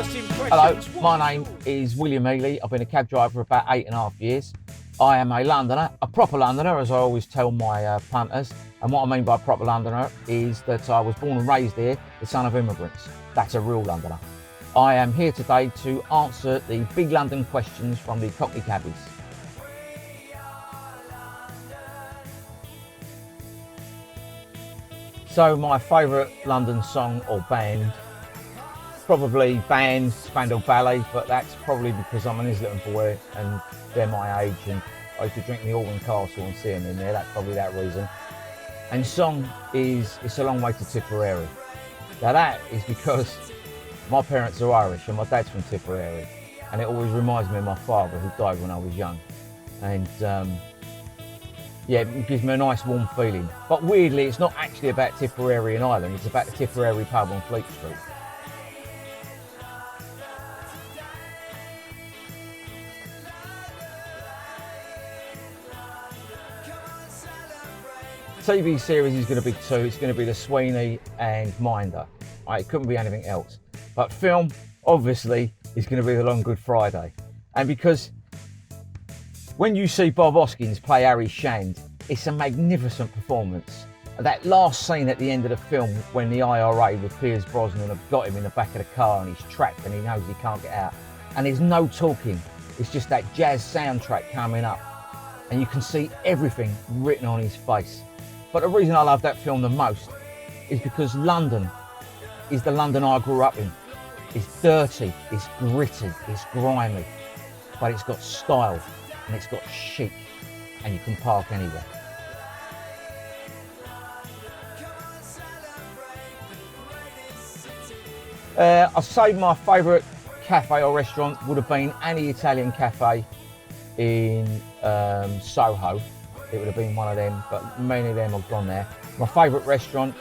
First impressions. Hello, my name is Will Ely. I've been a cab driver for about 8.5 years. I am a Londoner, a proper Londoner, as I always tell my punters. And what I mean by a proper Londoner is that I was born and raised here, the son of immigrants. That's a real Londoner. I am here today to answer the big London questions from the Cockney Cabbies. So my favourite London song or band, probably band Spandau Ballet, but that's probably because I'm an Islington boy and they're my age and I used to drink the Alwyn Castle and see them in there, that's probably that reason. And song is It's a Long Way to Tipperary. Now that is because my parents are Irish and my dad's from Tipperary, and it always reminds me of my father who died when I was young. And yeah, it gives me a nice warm feeling. But weirdly, it's not actually about Tipperary in Ireland, it's about the Tipperary pub on Fleet Street. TV series is going to be two. It's going to be The Sweeney and Minder. Right, it couldn't be anything else. But film, obviously, is going to be The Long Good Friday. And because when you see Bob Hoskins play Harry Shand, it's a magnificent performance. And that last scene at the end of the film when the IRA with Piers Brosnan have got him in the back of the car and he's trapped and he knows he can't get out. And there's no talking. It's just that jazz soundtrack coming up. And you can see everything written on his face. But the reason I love that film the most is because London is the London I grew up in. It's dirty, it's gritty, it's grimy, but it's got style and it's got chic and you can park anywhere. I'd say my favourite cafe or restaurant would have been any Italian cafe in Soho. It would have been one of them, but many of them have gone there. My favourite restaurant,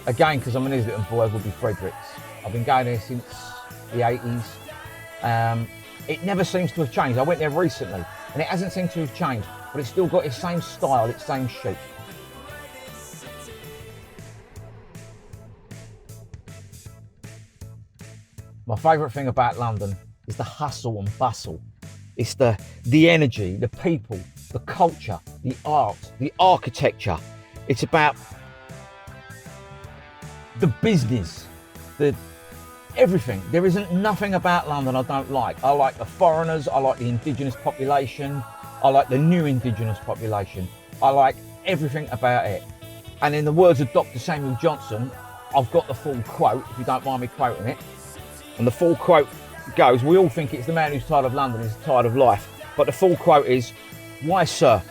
again because I'm an Islington boy, would be Frederick's. I've been going there since the 80s. It never seems to have changed. I went there recently and it hasn't seemed to have changed, but it's still got its same style, its same chic. My favourite thing about London is the hustle and bustle. It's the energy, the people, the culture, the art, the architecture. It's about the business, everything. There isn't nothing about London I don't like. I like the foreigners, I like the indigenous population, I like the new indigenous population. I like everything about it. And in the words of Dr. Samuel Johnson, I've got the full quote, if you don't mind me quoting it. And the full quote goes, we all think it's the man who's tired of London is tired of life. But the full quote is, why sir,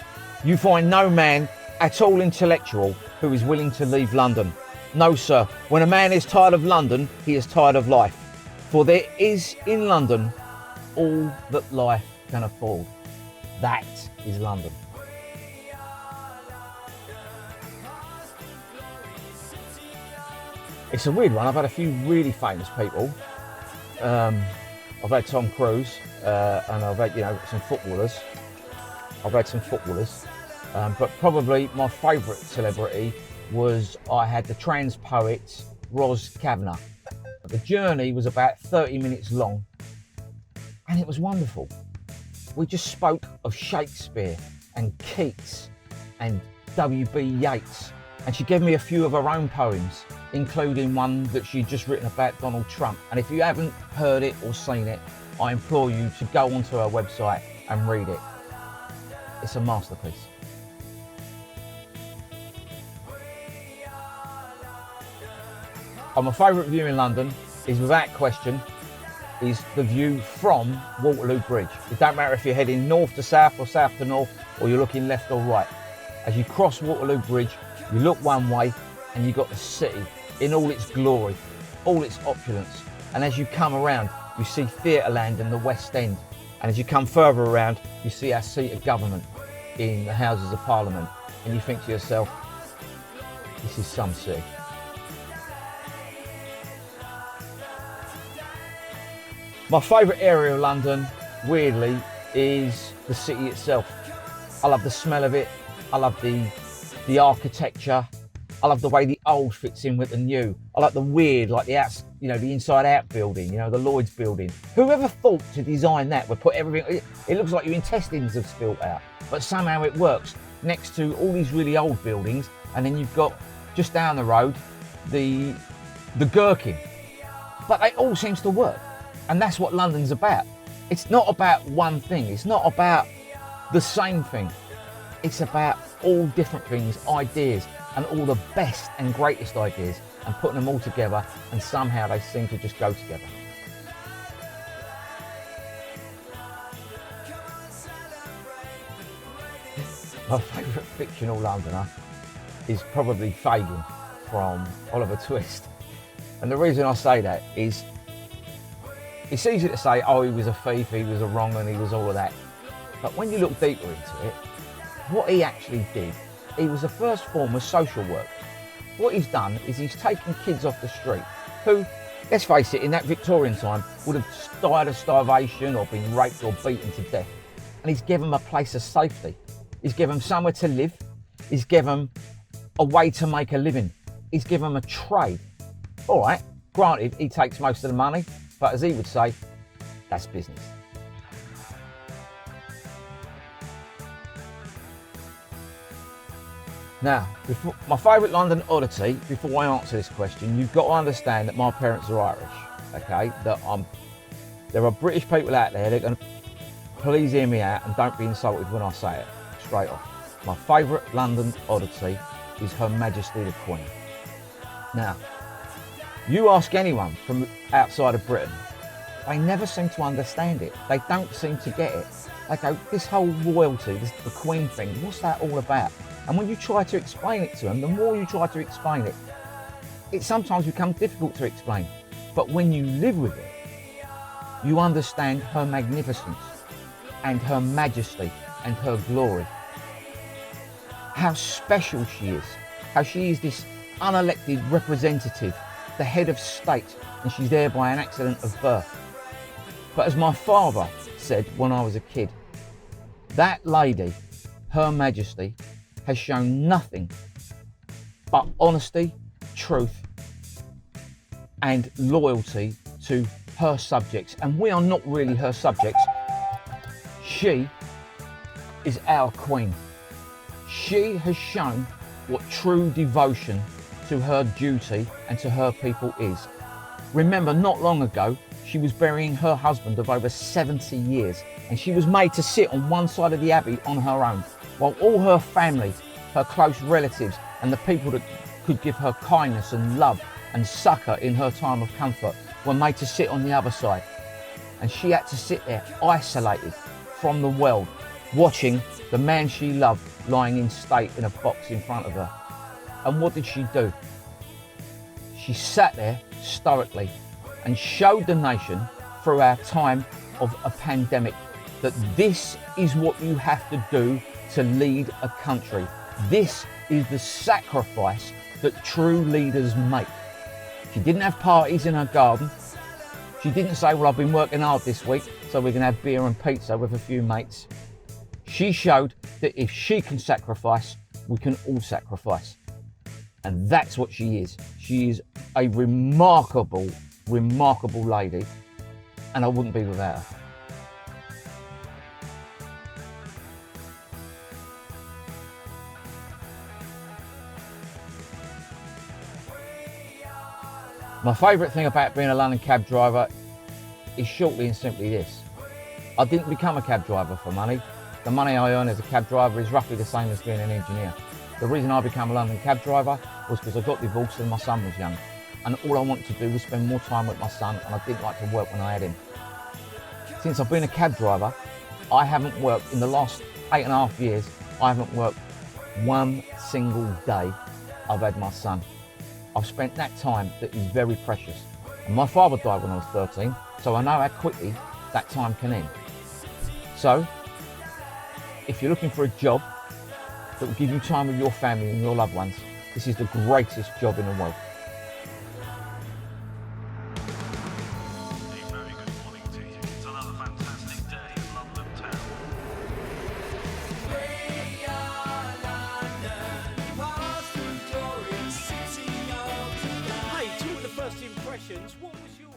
you find no man at all intellectual who is willing to leave London. No sir, when a man is tired of London, he is tired of life. For there is in London all that life can afford. That is London. It's a weird one. I've had a few really famous people. I've had Tom Cruise and I've had some footballers. But probably my favourite celebrity was I had the trans poet Ros Kavanagh. The journey was about 30 minutes long and it was wonderful. We just spoke of Shakespeare and Keats and W.B. Yeats, and she gave me a few of her own poems, including one that she'd just written about Donald Trump. And if you haven't heard it or seen it, I implore you to go onto her website and read it. It's a masterpiece. My favourite view in London is, without question, is the view from Waterloo Bridge. It don't matter if you're heading north to south or south to north, or you're looking left or right. As you cross Waterloo Bridge, you look one way and you've got the city in all its glory, all its opulence. And as you come around, you see Theatreland and the West End. And as you come further around, you see our seat of government in the Houses of Parliament. And you think to yourself, this is some city. My favourite area of London, weirdly, is the city itself. I love the smell of it. I love the architecture. I I love the way the old fits in with the new. I like the weird, like the outs, you know, the inside out building, you know, the Lloyd's building. Whoever thought to design that would put everything, it looks like your intestines have spilt out, but somehow it works next to all these really old buildings. And then you've got just down the road, the Gherkin, but it all seems to work. And that's what London's about. It's not about one thing. It's not about the same thing. It's about all different things, ideas, and all the best and greatest ideas, and putting them all together, and somehow they seem to just go together. My favourite fictional Londoner is probably Fagin from Oliver Twist. And the reason I say that is, it's easy to say, oh, he was a thief, he was a wrong, and he was all of that. But when you look deeper into it, what he actually did, he was the first form of social work. What he's done is he's taken kids off the street who, let's face it, in that Victorian time would have died of starvation or been raped or beaten to death. And he's given them a place of safety. He's given them somewhere to live. He's given them a way to make a living. He's given them a trade. All right, granted, he takes most of the money, but as he would say, that's business. Now, my favourite London oddity, before I answer this question, you've got to understand that my parents are Irish, okay? There are British people out there that are going to please hear me out and don't be insulted when I say it, straight off. My favourite London oddity is Her Majesty the Queen. Now, you ask anyone from outside of Britain, they never seem to understand it. They don't seem to get it. They go, this whole royalty, the Queen thing, what's that all about? And when you try to explain it to them, the more you try to explain it, it sometimes becomes difficult to explain. But when you live with it, you understand her magnificence and her majesty and her glory. How special she is. How she is this unelected representative, the head of state, and she's there by an accident of birth. But as my father said when I was a kid, that lady, Her Majesty, has shown nothing but honesty, truth, and loyalty to her subjects. And we are not really her subjects. She is our Queen. She has shown what true devotion to her duty and to her people is. Remember, not long ago, she was burying her husband of over 70 years, and she was made to sit on one side of the abbey on her own, while all her family, her close relatives, and the people that could give her kindness and love and succour in her time of comfort were made to sit on the other side. And she had to sit there, isolated from the world, watching the man she loved lying in state in a box in front of her. And what did she do? She sat there stoically and showed the nation through our time of a pandemic that this is what you have to do to lead a country. This is the sacrifice that true leaders make. She didn't have parties in her garden. She didn't say, well, I've been working hard this week, so we can have beer and pizza with a few mates. She showed that if she can sacrifice, we can all sacrifice. And that's what she is. She is a remarkable, remarkable lady, and I wouldn't be without her. My favourite thing about being a London cab driver is shortly and simply this. I didn't become a cab driver for money. The money I earn as a cab driver is roughly the same as being an engineer. The reason I became a London cab driver was because I got divorced and my son was young. And all I wanted to do was spend more time with my son, and I didn't like to work when I had him. Since I've been a cab driver, I haven't worked, in the last 8.5 years, I haven't worked one single day I've had my son. I've spent that time that is very precious. And my father died when I was 13, so I know how quickly that time can end. So, if you're looking for a job that will give you time with your family and your loved ones, this is the greatest job in the world. A very good morning to you. It's another fantastic day in London town. We are London, past the glorious first impressions, what was your